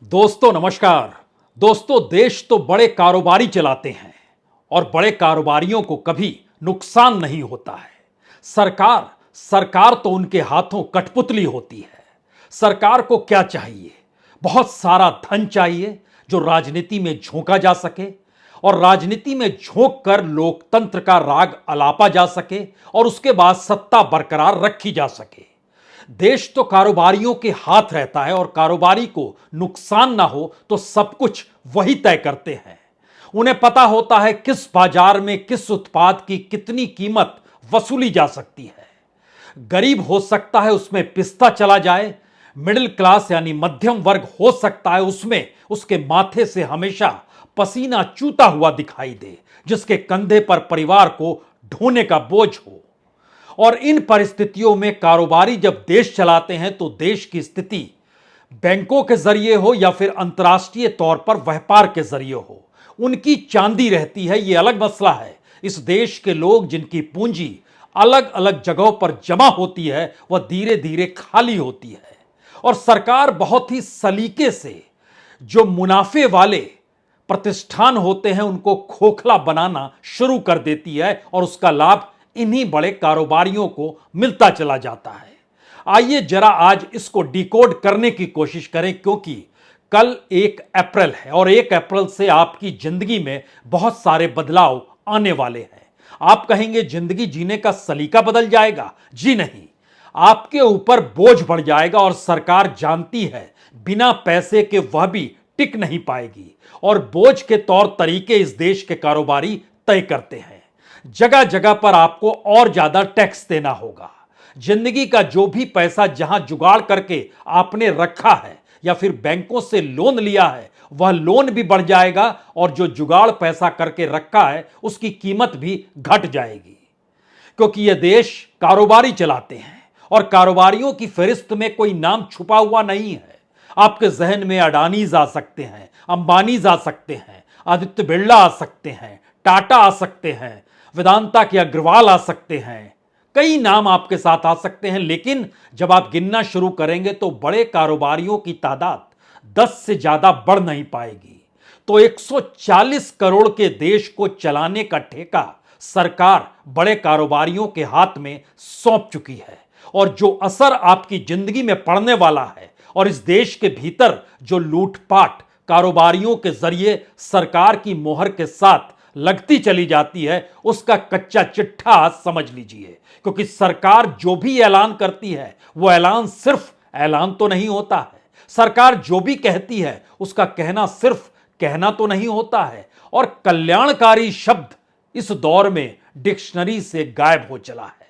दोस्तों नमस्कार। दोस्तों, देश तो बड़े कारोबारी चलाते हैं और बड़े कारोबारियों को कभी नुकसान नहीं होता है। सरकार सरकार तो उनके हाथों कठपुतली होती है। सरकार को क्या चाहिए? बहुत सारा धन चाहिए जो राजनीति में झोंका जा सके और राजनीति में झोंक कर लोकतंत्र का राग अलापा जा सके और उसके बाद सत्ता बरकरार रखी जा सके। देश तो कारोबारियों के हाथ रहता है और कारोबारी को नुकसान ना हो तो सब कुछ वही तय करते हैं। उन्हें पता होता है किस बाजार में किस उत्पाद की कितनी कीमत वसूली जा सकती है। गरीब हो सकता है उसमें पिसता चला जाए, मिडिल क्लास यानी मध्यम वर्ग हो सकता है उसमें उसके माथे से हमेशा पसीना चूता हुआ दिखाई दे, जिसके कंधे पर परिवार को ढोने का बोझ हो। और इन परिस्थितियों में कारोबारी जब देश चलाते हैं तो देश की स्थिति बैंकों के जरिए हो या फिर अंतर्राष्ट्रीय तौर पर व्यापार के जरिए हो, उनकी चांदी रहती है। यह अलग मसला है। इस देश के लोग जिनकी पूंजी अलग अलग जगहों पर जमा होती है वह धीरे धीरे खाली होती है और सरकार बहुत ही सलीके से जो मुनाफे वाले प्रतिष्ठान होते हैं उनको खोखला बनाना शुरू कर देती है और उसका लाभ इन्हीं बड़े कारोबारियों को मिलता चला जाता है। आइए जरा आज इसको डिकोड करने की कोशिश करें, क्योंकि कल 1 अप्रैल है और 1 अप्रैल से आपकी जिंदगी में बहुत सारे बदलाव आने वाले हैं। आप कहेंगे जिंदगी जीने का सलीका बदल जाएगा? जी नहीं, आपके ऊपर बोझ बढ़ जाएगा और सरकार जानती है बिना पैसे के वह भी टिक नहीं पाएगी और बोझ के तौर तरीके इस देश के कारोबारी तय करते हैं। जगह जगह पर आपको और ज्यादा टैक्स देना होगा। जिंदगी का जो भी पैसा जहां जुगाड़ करके आपने रखा है या फिर बैंकों से लोन लिया है वह लोन भी बढ़ जाएगा और जो जुगाड़ पैसा करके रखा है उसकी कीमत भी घट जाएगी, क्योंकि यह देश कारोबारी चलाते हैं और कारोबारियों की फहरिस्त में कोई नाम छुपा हुआ नहीं है। आपके जहन में अडानीज आ सकते हैं, अंबानीज आ सकते हैं, आदित्य बिरला आ सकते हैं, टाटा आ सकते हैं, वेदांता के अग्रवाल आ सकते हैं, कई नाम आपके साथ आ सकते हैं। लेकिन जब आप गिनना शुरू करेंगे तो बड़े कारोबारियों की तादाद 10 से ज्यादा बढ़ नहीं पाएगी। तो 140 करोड़ के देश को चलाने का ठेका सरकार बड़े कारोबारियों के हाथ में सौंप चुकी है और जो असर आपकी जिंदगी में पड़ने वाला है और इस देश के भीतर जो लूटपाट कारोबारियों के जरिए सरकार की मोहर के साथ लगती चली जाती है उसका कच्चा चिट्ठा आज समझ लीजिए। क्योंकि सरकार जो भी ऐलान करती है वो ऐलान सिर्फ ऐलान तो नहीं होता है। सरकार जो भी कहती है उसका कहना सिर्फ कहना तो नहीं होता है और कल्याणकारी शब्द इस दौर में डिक्शनरी से गायब हो चला है।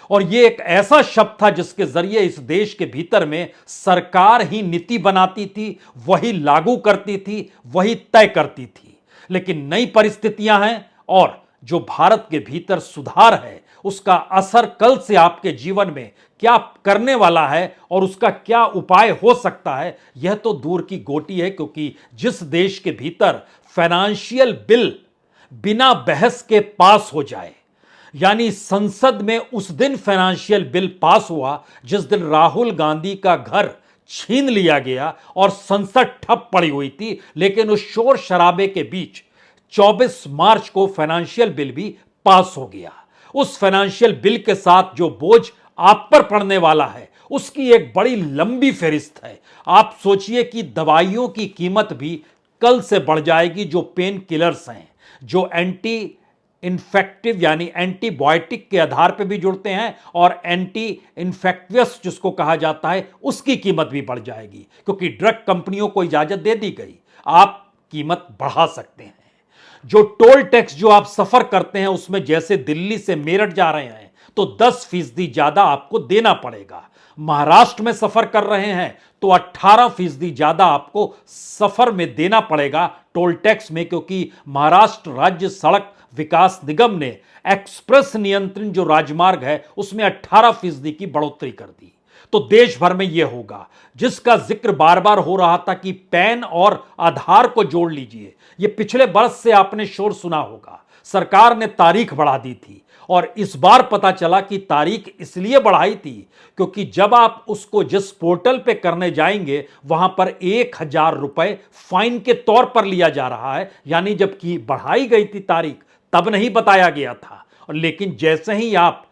और यह एक ऐसा शब्द था जिसके जरिए इस देश के भीतर में सरकार ही नीति बनाती थी, वही लागू करती थी, वही तय करती थी। लेकिन नई परिस्थितियां हैं और जो भारत के भीतर सुधार है उसका असर कल से आपके जीवन में क्या करने वाला है और उसका क्या उपाय हो सकता है यह तो दूर की गोटी है। क्योंकि जिस देश के भीतर फाइनेंशियल बिल बिना बहस के पास हो जाए, यानी संसद में उस दिन फाइनेंशियल बिल पास हुआ जिस दिन राहुल गांधी का घर छीन लिया गया और संसद ठप पड़ी हुई थी, लेकिन उस शोर शराबे के बीच 24 मार्च को फाइनेंशियल बिल भी पास हो गया। उस फाइनेंशियल बिल के साथ जो बोझ आप पर पड़ने वाला है उसकी एक बड़ी लंबी फहरिस्त है। आप सोचिए कि दवाइयों की कीमत भी कल से बढ़ जाएगी, जो पेन किलर्स हैं, जो एंटी इन्फेक्टिव यानी एंटीबायोटिक के आधार पर भी जुड़ते हैं और एंटी इन्फेक्टियस जिसको कहा जाता है उसकी कीमत भी बढ़ जाएगी, क्योंकि ड्रग कंपनियों को इजाजत दे दी गई, आप कीमत बढ़ा सकते हैं। जो टोल टैक्स जो आप सफर करते हैं उसमें जैसे दिल्ली से मेरठ जा रहे हैं तो 10% ज्यादा आपको देना पड़ेगा। महाराष्ट्र में सफर कर रहे हैं तो 18% ज्यादा आपको सफर में देना पड़ेगा टोल टैक्स में, क्योंकि महाराष्ट्र राज्य सड़क विकास निगम ने एक्सप्रेस नियंत्रण जो राजमार्ग है उसमें 18% की बढ़ोतरी कर दी। तो देश भर में यह होगा जिसका जिक्र बार बार हो रहा था कि पैन और आधार को जोड़ लीजिए। यह पिछले वर्ष से आपने शोर सुना होगा। सरकार ने तारीख बढ़ा दी थी और इस बार पता चला कि तारीख इसलिए बढ़ाई थी क्योंकि जब आप उसको जिस पोर्टल पे करने जाएंगे वहां पर 1,000 रुपए फाइन के तौर पर लिया जा रहा है। यानी जबकि बढ़ाई गई थी तारीख तब नहीं बताया गया था, और लेकिन जैसे ही आप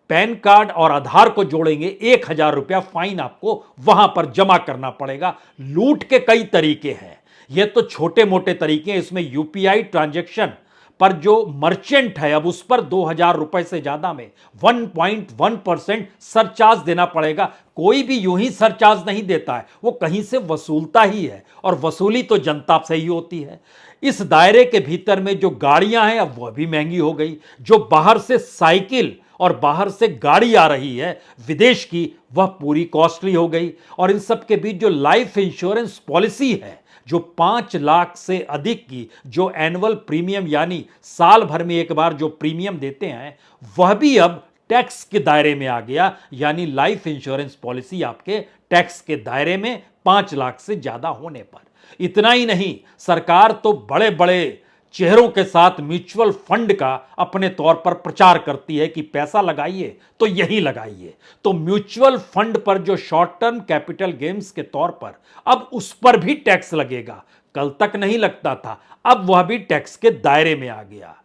पैन कार्ड और आधार को जोड़ेंगे 1,000 रुपया फाइन आपको वहां पर जमा करना पड़ेगा। लूट के कई तरीके हैं, ये तो छोटे मोटे तरीके हैं। इसमें यूपीआई ट्रांजैक्शन पर जो मर्चेंट है अब उस पर 2,000 रुपए से ज्यादा में 1.1% सरचार्ज देना पड़ेगा। कोई भी यूं ही सरचार्ज नहीं देता है, वो कहीं से वसूलता ही है, और वसूली तो जनता से ही होती है। इस दायरे के भीतर में जो गाड़ियां हैं अब वह भी महंगी हो गई, जो बाहर से साइकिल और बाहर से गाड़ी आ रही है विदेश की वह पूरी कॉस्टली हो गई। और इन सब के बीच जो लाइफ इंश्योरेंस पॉलिसी है, जो 5 लाख से अधिक की जो एनुअल प्रीमियम यानी साल भर में एक बार जो प्रीमियम देते हैं, वह भी अब टैक्स के दायरे में आ गया। यानी लाइफ इंश्योरेंस पॉलिसी आपके टैक्स के दायरे में 5 लाख से ज्यादा होने पर। इतना ही नहीं, सरकार तो बड़े बड़े चेहरों के साथ म्यूचुअल फंड का अपने तौर पर प्रचार करती है कि पैसा लगाइए तो यही लगाइए। तो म्यूचुअल फंड पर जो शॉर्ट टर्म कैपिटल गेन्स के तौर पर अब उस पर भी टैक्स लगेगा। कल तक नहीं लगता था, अब वह भी टैक्स के दायरे में आ गया।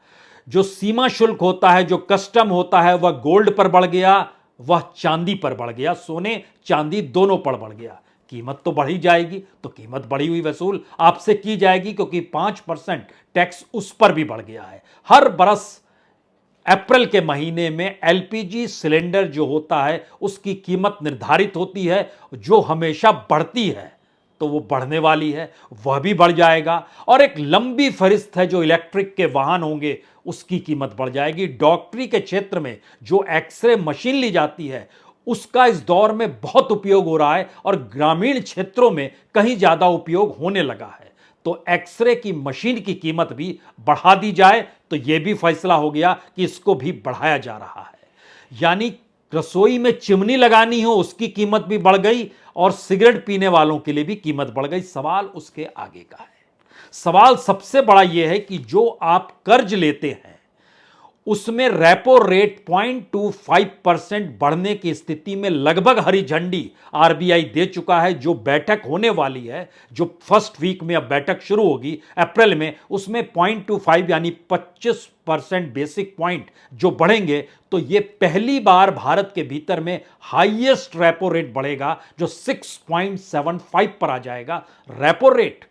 जो सीमा शुल्क होता है, जो कस्टम होता है, वह गोल्ड पर बढ़ गया, वह चांदी पर बढ़ गया। सोने चांदी दोनों पर बढ़ गया। कीमत तो बढ़ी जाएगी, तो कीमत बढ़ी हुई वसूल आपसे की जाएगी, क्योंकि 5% टैक्स उस पर भी बढ़ गया है। हर बरस अप्रैल के महीने में एलपीजी सिलेंडर जो होता है उसकी कीमत निर्धारित होती है, जो हमेशा बढ़ती है, तो वो बढ़ने वाली है, वह भी बढ़ जाएगा। और एक लंबी फहरिस्त है, जो इलेक्ट्रिक के वाहन होंगे उसकी कीमत बढ़ जाएगी। डॉक्टरी के क्षेत्र में जो एक्सरे मशीन ली जाती है उसका इस दौर में बहुत उपयोग हो रहा है, और ग्रामीण क्षेत्रों में कहीं ज्यादा उपयोग होने लगा है। तो एक्सरे की मशीन की कीमत भी बढ़ा दी जाए, तो यह भी फैसला हो गया कि इसको भी बढ़ाया जा रहा है। यानी रसोई में चिमनी लगानी हो उसकी कीमत भी बढ़ गई, और सिगरेट पीने वालों के लिए भी कीमत बढ़ गई। सवाल उसके आगे का है। सवाल सबसे बड़ा यह है कि जो आप कर्ज लेते हैं उसमें रेपो रेट 0.25% बढ़ने की स्थिति में लगभग हरी झंडी आरबीआई दे चुका है। जो बैठक होने वाली है, जो फर्स्ट वीक में अब बैठक शुरू होगी अप्रैल में, उसमें 0.25 यानी 25% बेसिक पॉइंट जो बढ़ेंगे, तो ये पहली बार भारत के भीतर में हाईएस्ट रेपो रेट बढ़ेगा, जो 6.75 पर आ जाएगा। रेपो रेट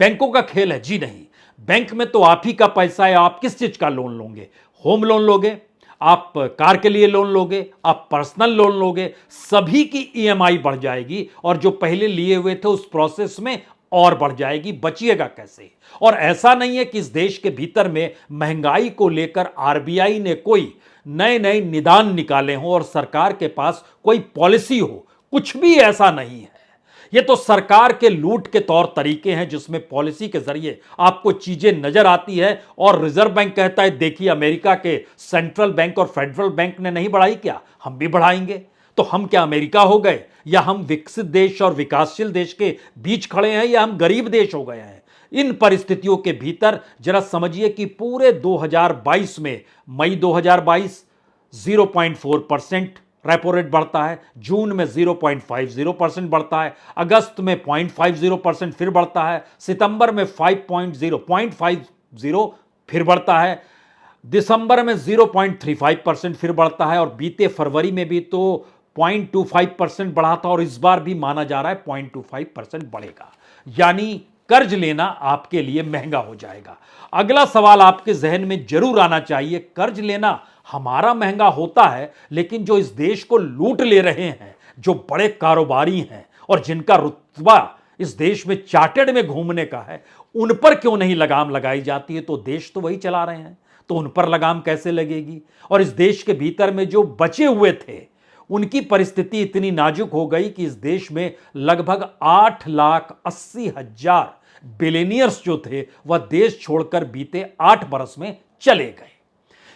बैंकों का खेल है जी नहीं। बैंक में तो आप ही का पैसा है, आप किस चीज का लोन लोगे? होम लोन लोगे, आप कार के लिए लोन लोगे, आप पर्सनल लोन लोगे, सभी की ईएमआई बढ़ जाएगी, और जो पहले लिए हुए थे उस प्रोसेस में और बढ़ जाएगी। बचिएगा कैसे? और ऐसा नहीं है कि इस देश के भीतर में महंगाई को लेकर आरबीआई ने कोई नए नए निदान निकाले हों और सरकार के पास कोई पॉलिसी हो, कुछ भी ऐसा नहीं है। ये तो सरकार के लूट के तौर तरीके हैं, जिसमें पॉलिसी के जरिए आपको चीजें नजर आती है, और रिजर्व बैंक कहता है देखिए अमेरिका के सेंट्रल बैंक और फेडरल बैंक ने नहीं बढ़ाई क्या, हम भी बढ़ाएंगे। तो हम क्या अमेरिका हो गए, या हम विकसित देश और विकासशील देश के बीच खड़े हैं, या हम गरीब देश हो गए हैं? इन परिस्थितियों के भीतर जरा समझिए कि पूरे 2022 में मई 2022 0.4% रेपो रेट बढ़ता है, जून में 0.50% बढ़ता है, अगस्त में 0.50% फिर बढ़ता है, सितंबर में 5.0 फिर बढ़ता है, दिसंबर में 0.35% फिर बढ़ता है, और बीते फरवरी में भी तो 0.25% बढ़ा था, और इस बार भी माना जा रहा है 0.25% बढ़ेगा। यानी कर्ज लेना आपके लिए महंगा हो जाएगा। अगला सवाल आपके जहन में जरूर आना चाहिए, कर्ज लेना हमारा महंगा होता है, लेकिन जो इस देश को लूट ले रहे हैं, जो बड़े कारोबारी हैं और जिनका रुतबा इस देश में चार्टर्ड में घूमने का है, उन पर क्यों नहीं लगाम लगाई जाती है? तो देश तो वही चला रहे हैं, तो उन पर लगाम कैसे लगेगी? और इस देश के भीतर में जो बचे हुए थे उनकी परिस्थिति इतनी नाजुक हो गई कि इस देश में लगभग 8,80,000 बिलियनियर्स जो थे वह देश छोड़कर बीते 8 बरस में चले गए,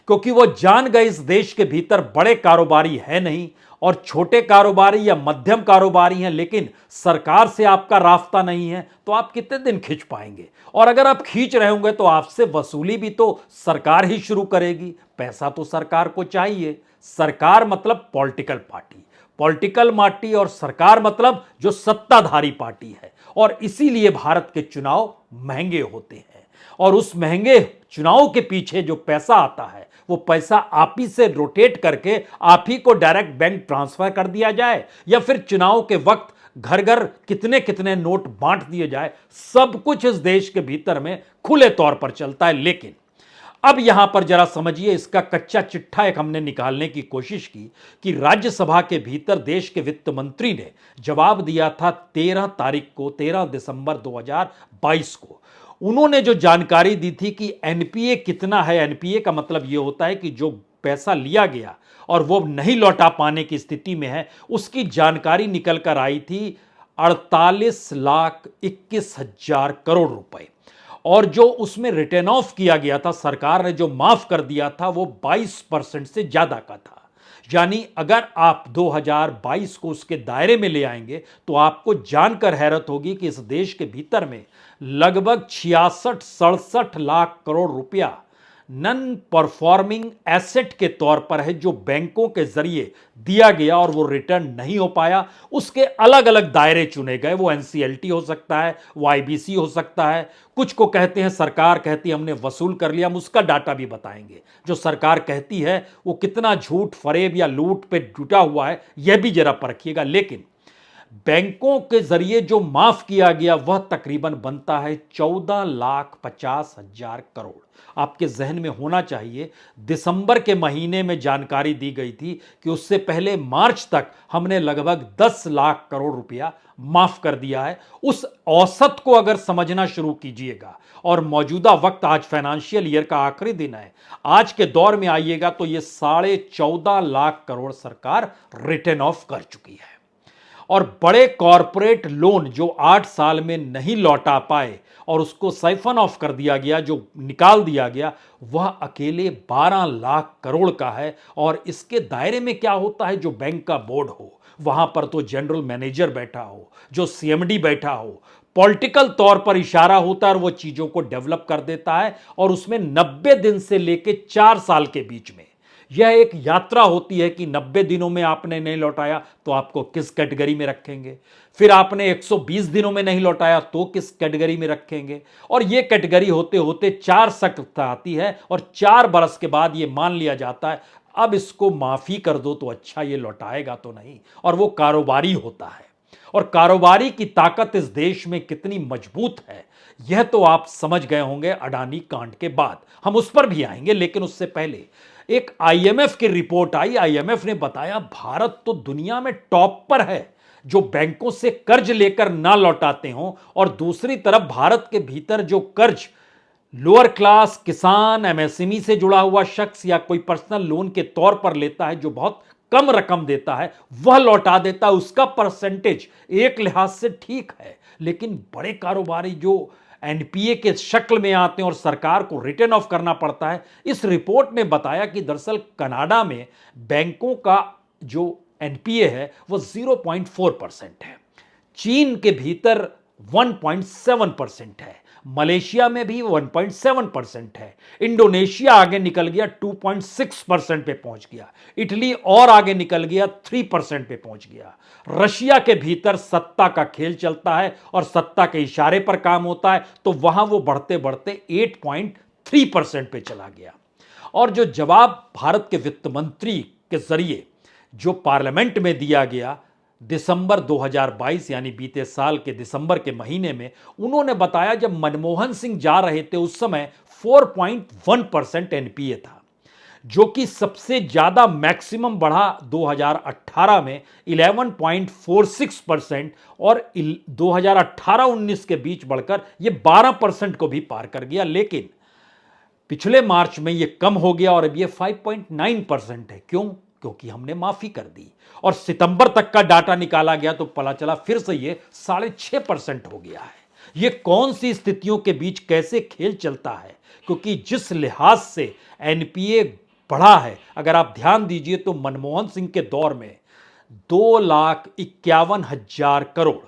क्योंकि वो जान गए इस देश के भीतर बड़े कारोबारी है नहीं, और छोटे कारोबारी या मध्यम कारोबारी हैं लेकिन सरकार से आपका राफ्ता नहीं है, तो आप कितने दिन खींच पाएंगे? और अगर आप खींच रहे होंगे तो आपसे वसूली भी तो सरकार ही शुरू करेगी। पैसा तो सरकार को चाहिए। सरकार मतलब पॉलिटिकल पार्टी, पॉलिटिकल पार्टी और सरकार मतलब जो सत्ताधारी पार्टी है। और इसीलिए भारत के चुनाव महंगे होते हैं। और उस महंगे चुनाव के पीछे जो पैसा आता है वो पैसा आप ही से रोटेट करके आप ही को डायरेक्ट बैंक ट्रांसफर कर दिया जाए, या फिर चुनाव के वक्त घर घर कितने कितने नोट बांट दिए जाए। सब कुछ इस देश के भीतर में खुले तौर पर चलता है। लेकिन अब यहां पर जरा समझिए, इसका कच्चा चिट्ठा एक हमने निकालने की कोशिश की कि राज्यसभा के भीतर देश के वित्त मंत्री ने जवाब दिया था 13 तारीख को, 13 दिसंबर 2022 को। उन्होंने जो जानकारी दी थी कि एनपीए कितना है। एनपीए का मतलब यह होता है कि जो पैसा लिया गया और वो नहीं लौटा पाने की स्थिति में है, उसकी जानकारी निकल कर आई थी 48,21,000 करोड़ रुपए। और जो उसमें रिटर्न ऑफ किया गया था, सरकार ने जो माफ कर दिया था, वो 22% से ज्यादा का था। यानी अगर आप 2022 को उसके दायरे में ले आएंगे तो आपको जानकर हैरत होगी कि इस देश के भीतर में लगभग 66-67 लाख करोड़ रुपया नन परफॉर्मिंग एसेट के तौर पर है, जो बैंकों के जरिए दिया गया और वो रिटर्न नहीं हो पाया। उसके अलग अलग दायरे चुने गए। वो एनसीएलटी हो सकता है, वो आईबीसी हो सकता है। कुछ को कहते हैं, सरकार कहती है हमने वसूल कर लिया। हम उसका डाटा भी बताएंगे। जो सरकार कहती है वो कितना झूठ, फरेब या लूट पे जुटा हुआ है, यह भी जरा परखिएगा। लेकिन बैंकों के जरिए जो माफ किया गया वह तकरीबन बनता है 14,50,000 करोड़। आपके जहन में होना चाहिए, दिसंबर के महीने में जानकारी दी गई थी कि उससे पहले मार्च तक हमने लगभग 10 लाख करोड़ रुपया माफ कर दिया है। उस औसत को अगर समझना शुरू कीजिएगा, और मौजूदा वक्त आज फाइनेंशियल ईयर का आखिरी दिन है, आज के दौर में आइएगा तो यह 14.5 लाख करोड़ सरकार रिटर्न ऑफ कर चुकी है। और बड़े कॉरपोरेट लोन जो 8 साल में नहीं लौटा पाए और उसको साइफन ऑफ कर दिया गया, जो निकाल दिया गया, वह अकेले 12 लाख करोड़ का है। और इसके दायरे में क्या होता है, जो बैंक का बोर्ड हो, वहां पर तो जनरल मैनेजर बैठा हो, जो सीएमडी बैठा हो, पॉलिटिकल तौर पर इशारा होता है और वो चीजों को डेवलप कर देता है। और उसमें 90 दिन से लेके 4 साल के बीच में यह एक यात्रा होती है कि 90 दिनों में आपने नहीं लौटाया तो आपको किस कैटेगरी में रखेंगे, फिर आपने 120 दिनों में नहीं लौटाया तो किस कैटेगरी में रखेंगे। और यह कैटेगरी होते होते 4 सख्त आती है और 4 बरस के बाद यह मान लिया जाता है अब इसको माफी कर दो तो अच्छा, ये लौटाएगा तो नहीं। और वो कारोबारी होता है। और कारोबारी की ताकत इस देश में कितनी मजबूत है यह तो आप समझ गए होंगे अडानी कांड के बाद। हम उस पर भी आएंगे, लेकिन उससे पहले एक आईएमएफ की रिपोर्ट आई। आईएमएफ ने बताया भारत तो दुनिया में टॉप पर है जो बैंकों से कर्ज लेकर ना लौटाते हों, और दूसरी तरफ भारत के भीतर जो कर्ज लोअर क्लास, किसान, एमएसएमई से जुड़ा हुआ शख्स या कोई पर्सनल लोन के तौर पर लेता है, जो बहुत कम रकम देता है, वह लौटा देता है। उसका परसेंटेज एक लिहाज से ठीक है। लेकिन बड़े कारोबारी जो एनपीए के शक्ल में आते हैं और सरकार को रिटर्न ऑफ करना पड़ता है। इस रिपोर्ट ने बताया कि दरअसल कनाडा में बैंकों का जो एनपीए है वो 0.4% है, चीन के भीतर 1.7% है, मलेशिया में भी 1.7% है, इंडोनेशिया आगे निकल गया 2.6% पे पहुंच गया, इटली और आगे निकल गया 3% पे पहुंच गया। रशिया के भीतर सत्ता का खेल चलता है और सत्ता के इशारे पर काम होता है, तो वहां वो बढ़ते बढ़ते 8.3% पे चला गया। और जो जवाब भारत के वित्त मंत्री के जरिए जो पार्लियामेंट में दिया गया दिसंबर 2022 यानी बीते साल के दिसंबर के महीने में, उन्होंने बताया जब मनमोहन सिंह जा रहे थे उस समय 4.1% एनपीए था, जो कि सबसे ज्यादा मैक्सिमम बढ़ा 2018 में 11.46% और 2018-19 के बीच बढ़कर यह 12% को भी पार कर गया। लेकिन पिछले मार्च में यह कम हो गया और अब यह 5.9% है। क्यों? क्योंकि हमने माफी कर दी। और सितंबर तक का डाटा निकाला गया तो पता चला फिर से ये 6.5% हो गया है। ये कौन सी स्थितियों के बीच कैसे खेल चलता है? क्योंकि जिस लिहाज से एनपीए बढ़ा है, अगर आप ध्यान दीजिए तो मनमोहन सिंह के दौर में 2,51,000 करोड़,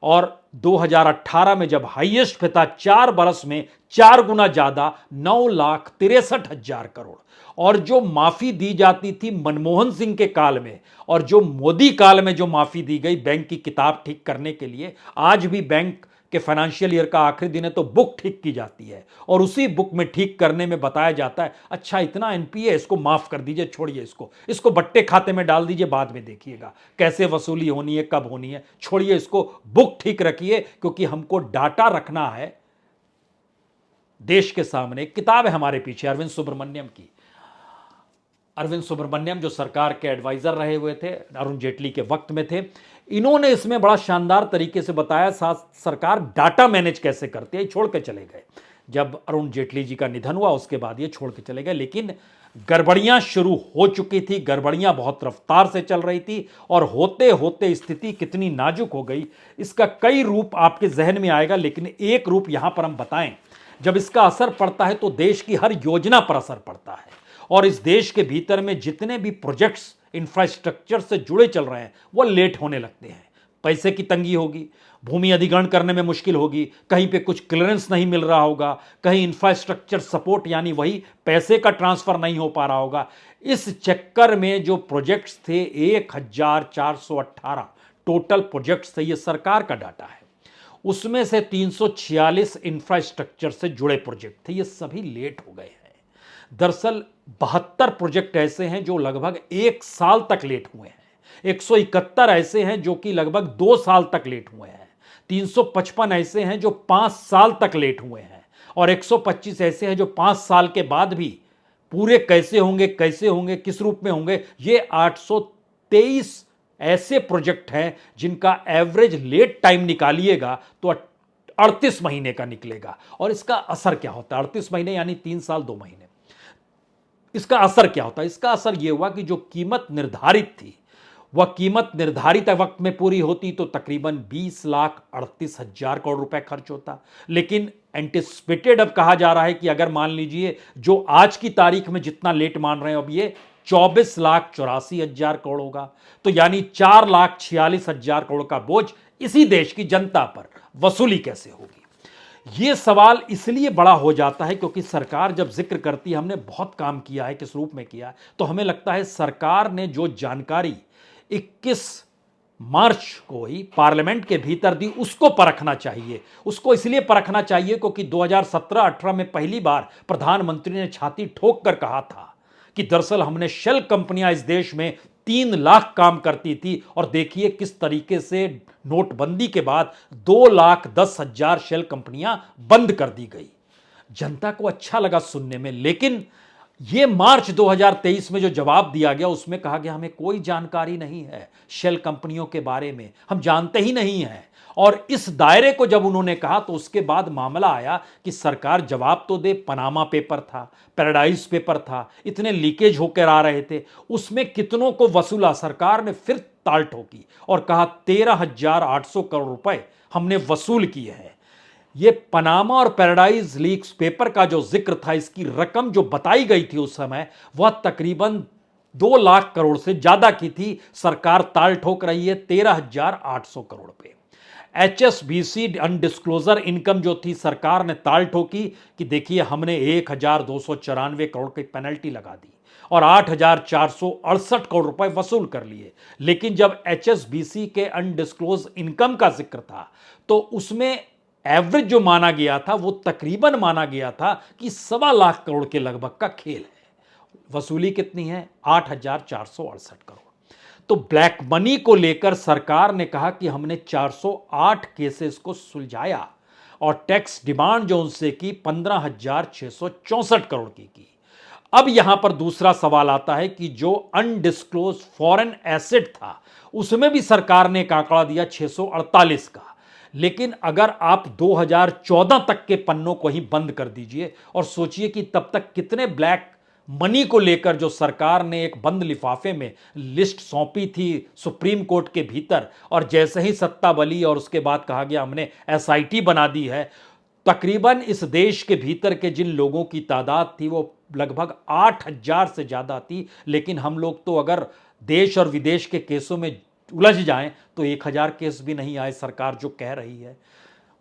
और 2018 में जब हाईएस्ट पे था 4 बरस में 4 गुना ज्यादा 9,63,000 करोड़। और जो माफी दी जाती थी मनमोहन सिंह के काल में और जो मोदी काल में जो माफी दी गई बैंक की किताब ठीक करने के लिए, आज भी बैंक के फाइनेंशियल ईयर का आखिरी दिन है तो बुक ठीक की जाती है और उसी बुक में ठीक करने में बताया जाता है अच्छा इतना एनपीए, इसको माफ कर दीजिए, छोड़िए, इसको बट्टे खाते में डाल दीजिए, बाद में देखिएगा कैसे वसूली होनी है, कब होनी है, छोड़िए, इसको बुक ठीक रखिए, क्योंकि हमको डाटा रखना है देश के सामने। एक किताब है हमारे पीछे अरविंद सुब्रमण्यम की। अरविंद सुब्रमण्यम जो सरकार के एडवाइजर रहे हुए थे, अरुण जेटली के वक्त में थे, इन्होंने इसमें बड़ा शानदार तरीके से बताया सरकार डाटा मैनेज कैसे करती है। छोड़ के चले गए जब अरुण जेटली जी का निधन हुआ, उसके बाद ये छोड़ के चले गए, लेकिन गड़बड़ियां शुरू हो चुकी थी, गड़बड़ियां बहुत रफ्तार से चल रही थी और होते होते स्थिति कितनी नाजुक हो गई, इसका कई रूप आपके जहन में आएगा, लेकिन एक रूप यहां पर हम बताएं। जब इसका असर पड़ता है तो देश की हर योजना पर असर पड़ता है और इस देश के भीतर में जितने भी प्रोजेक्ट्स इंफ्रास्ट्रक्चर से जुड़े चल रहे हैं वो लेट होने लगते हैं। पैसे की तंगी होगी, भूमि अधिग्रहण करने में मुश्किल होगी, कहीं पे कुछ क्लियरेंस नहीं मिल रहा होगा, कहीं इंफ्रास्ट्रक्चर सपोर्ट यानी वही पैसे का ट्रांसफर नहीं हो पा रहा होगा। इस चक्कर में जो प्रोजेक्ट्स थे 1,418 टोटल प्रोजेक्ट्स थे, ये सरकार का डाटा है, उसमें से 346 इंफ्रास्ट्रक्चर से जुड़े प्रोजेक्ट थे, ये सभी लेट हो गए हैं। दरअसल 72 प्रोजेक्ट ऐसे हैं जो लगभग 1 साल तक लेट हुए हैं, 171 ऐसे हैं जो कि लगभग 2 साल तक लेट हुए हैं, 355 ऐसे हैं जो 5 साल तक लेट हुए हैं और 125 ऐसे हैं जो 5 साल के बाद भी पूरे कैसे होंगे, किस रूप में होंगे। ये 823 ऐसे प्रोजेक्ट हैं जिनका एवरेज लेट टाइम निकालिएगा तो 38 महीने का निकलेगा। और इसका असर क्या होता है? 38 महीने यानी 3 साल 2 महीने। इसका असर क्या होता है? इसका असर यह हुआ कि जो कीमत निर्धारित थी वह कीमत निर्धारित वक्त में पूरी होती तो तकरीबन 20,38,000 करोड़ रुपए खर्च होता, लेकिन एंटिसिपेटेड अब कहा जा रहा है कि अगर मान लीजिए जो आज की तारीख में जितना लेट मान रहे हैं अब ये 24,84,000 करोड़ होगा, तो यानी 4,46,000 करोड़ का बोझ इसी देश की जनता पर वसूली कैसे होगी। यह सवाल इसलिए बड़ा हो जाता है क्योंकि सरकार जब जिक्र करती है हमने बहुत काम किया है, किस रूप में किया है, तो हमें लगता है सरकार ने जो जानकारी 21 मार्च को ही पार्लियामेंट के भीतर दी उसको परखना चाहिए। उसको इसलिए परखना चाहिए क्योंकि 2017-18 में पहली बार प्रधानमंत्री ने छाती ठोक कर कहा था कि दरअसल हमने शेल कंपनियां इस देश में 3 लाख काम करती थी और देखिए किस तरीके से नोटबंदी के बाद 2,10,000 शेल कंपनियां बंद कर दी गई। जनता को अच्छा लगा सुनने में, लेकिन यह मार्च 2023 में जो जवाब दिया गया उसमें कहा गया हमें कोई जानकारी नहीं है शेल कंपनियों के बारे में, हम जानते ही नहीं हैं। और इस दायरे को जब उन्होंने कहा तो उसके बाद मामला आया कि सरकार जवाब तो दे, पनामा पेपर था, पैराडाइज पेपर था, इतने लीकेज होकर आ रहे थे, उसमें कितनों को वसूला। सरकार ने फिर ताल ठोकी और कहा 13,800 करोड़ रुपए हमने वसूल किए हैं। ये पनामा और पैराडाइज लीक्स पेपर का जो जिक्र था, इसकी रकम जो बताई गई थी उस समय वह तकरीबन 2 लाख करोड़ से ज्यादा की थी। सरकार ताल ठोक रही है 13,800 करोड़ पे। एचएसबीसी अनडिस्क्लोजर इनकम जो थी, सरकार ने ताल ठोकी कि देखिए हमने 1,294 करोड़ की पेनल्टी लगा दी और 8,468 करोड़ रुपए वसूल कर लिए। लेकिन जब एचएसबीसी के अनडिस्क्लोज इनकम का जिक्र था तो उसमें एवरेज जो माना गया था वो तकरीबन माना गया था कि 1.25 लाख करोड़ के लगभग का खेल है। वसूली कितनी है? 8,468 करोड़। तो ब्लैक मनी को लेकर सरकार ने कहा कि हमने 408 केसेस को सुलझाया और टैक्स डिमांड जो उनसे की 15,664 करोड़ की। अब यहां पर दूसरा सवाल आता है कि जो अनडिस्क्लोज फॉरेन एसेट था उसमें भी सरकार ने एक आंकड़ा दिया 648 का, लेकिन अगर आप 2014 तक के पन्नों को ही बंद कर दीजिए और सोचिए कि तब तक कितने ब्लैक मनी को लेकर जो सरकार ने एक बंद लिफाफे में लिस्ट सौंपी थी सुप्रीम कोर्ट के भीतर, और जैसे ही सत्ता बली और उसके बाद कहा गया हमने एसआईटी बना दी है, तकरीबन इस देश के भीतर के जिन लोगों की तादाद थी वो लगभग 8,000 से ज्यादा थी। लेकिन हम लोग तो अगर देश और विदेश के केसों में उलझ जाएं तो 1000 केस भी नहीं आए, सरकार जो कह रही है।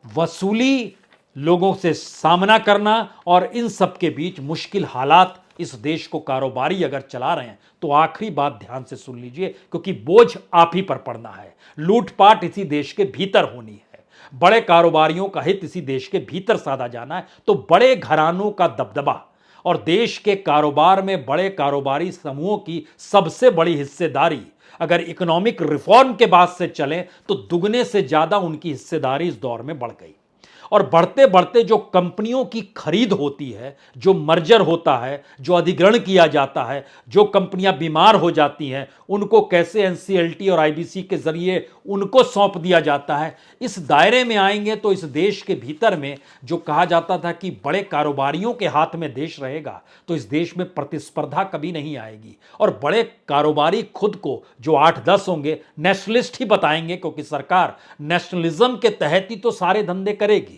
वसूली, लोगों से सामना करना और इन सब के बीच मुश्किल हालात इस देश को कारोबारी अगर चला रहे हैं तो आखिरी बात ध्यान से सुन लीजिए, क्योंकि बोझ आप ही पर पड़ना है। लूटपाट इसी देश के भीतर होनी है, बड़े कारोबारियों का हित इसी देश के भीतर साधा जाना है। तो बड़े घरानों का दबदबा और देश के कारोबार में बड़े कारोबारी समूहों की सबसे बड़ी हिस्सेदारी अगर इकोनॉमिक रिफॉर्म के बाद से चले तो दुगने से ज्यादा उनकी हिस्सेदारी इस दौर में बढ़ गई। और बढ़ते बढ़ते जो कंपनियों की खरीद होती है, जो मर्जर होता है, जो अधिग्रहण किया जाता है, जो कंपनियां बीमार हो जाती हैं, उनको कैसे एनसीएलटी और आईबीसी के जरिए उनको सौंप दिया जाता है, इस दायरे में आएंगे तो इस देश के भीतर में जो कहा जाता था कि बड़े कारोबारियों के हाथ में देश रहेगा, तो इस देश में प्रतिस्पर्धा कभी नहीं आएगी। और बड़े कारोबारी खुद को, जो 8-10 होंगे, नेशनलिस्ट ही बताएंगे, क्योंकि सरकार नेशनलिज्म के तहत ही तो सारे धंधे करेगी।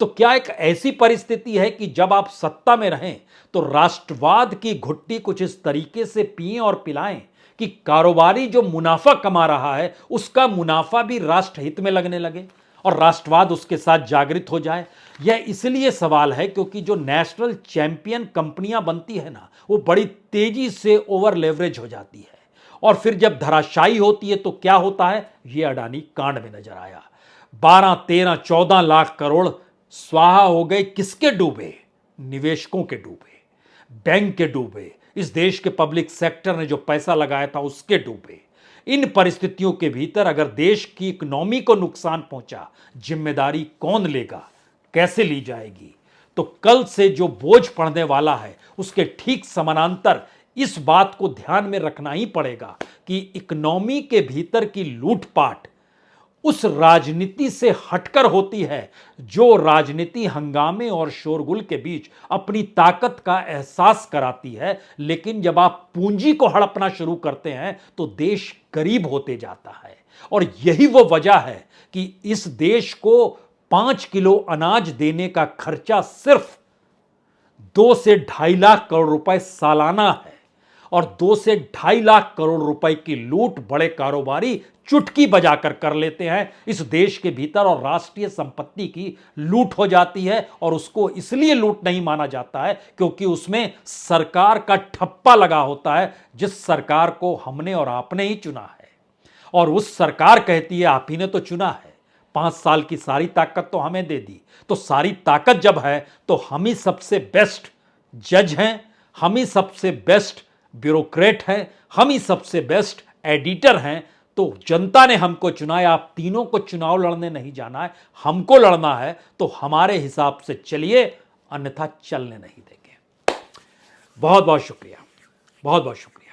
तो क्या एक ऐसी परिस्थिति है कि जब आप सत्ता में रहें तो राष्ट्रवाद की घुट्टी कुछ इस तरीके से पिएं और पिलाएं कि कारोबारी जो मुनाफा कमा रहा है उसका मुनाफा भी राष्ट्रहित में लगने लगे और राष्ट्रवाद उसके साथ जागृत हो जाए? यह इसलिए सवाल है क्योंकि जो नेशनल चैंपियन कंपनियां बनती है ना, वो बड़ी तेजी से ओवर लेवरेज हो जाती है और फिर जब धराशायी होती है तो क्या होता है, ये अडानी कांड में नजर आया। 12, 13, 14 लाख करोड़ स्वाहा हो गए। किसके डूबे? निवेशकों के डूबे, बैंक के डूबे, इस देश के पब्लिक सेक्टर ने जो पैसा लगाया था उसके डूबे। इन परिस्थितियों के भीतर अगर देश की इकोनॉमी को नुकसान पहुंचा, जिम्मेदारी कौन लेगा, कैसे ली जाएगी? तो कल से जो बोझ पड़ने वाला है उसके ठीक समानांतर इस बात को ध्यान में रखना ही पड़ेगा कि इकोनॉमी के भीतर की लूटपाट उस राजनीति से हटकर होती है जो राजनीति हंगामे और शोरगुल के बीच अपनी ताकत का एहसास कराती है। लेकिन जब आप पूंजी को हड़पना शुरू करते हैं तो देश गरीब होते जाता है। और यही वो वजह है कि इस देश को 5 किलो अनाज देने का खर्चा सिर्फ 2 से 2.5 लाख करोड़ रुपए सालाना है और 2 से 2.5 लाख करोड़ रुपए की लूट बड़े कारोबारी चुटकी बजाकर कर लेते हैं इस देश के भीतर और राष्ट्रीय संपत्ति की लूट हो जाती है। और उसको इसलिए लूट नहीं माना जाता है क्योंकि उसमें सरकार का ठप्पा लगा होता है, जिस सरकार को हमने और आपने ही चुना है। और उस सरकार कहती है आप ही ने तो चुना है, 5 साल की सारी ताकत तो हमें दे दी। तो सारी ताकत जब है तो हम ही सबसे बेस्ट जज हैं, हम ही सबसे बेस्ट ब्यूरोक्रेट हैं, हम ही सबसे बेस्ट एडिटर हैं। तो जनता ने हमको चुना है, आप तीनों को चुनाव लड़ने नहीं जाना है, हमको लड़ना है। तो हमारे हिसाब से चलिए, अन्यथा चलने नहीं देंगे। बहुत बहुत शुक्रिया, बहुत बहुत शुक्रिया।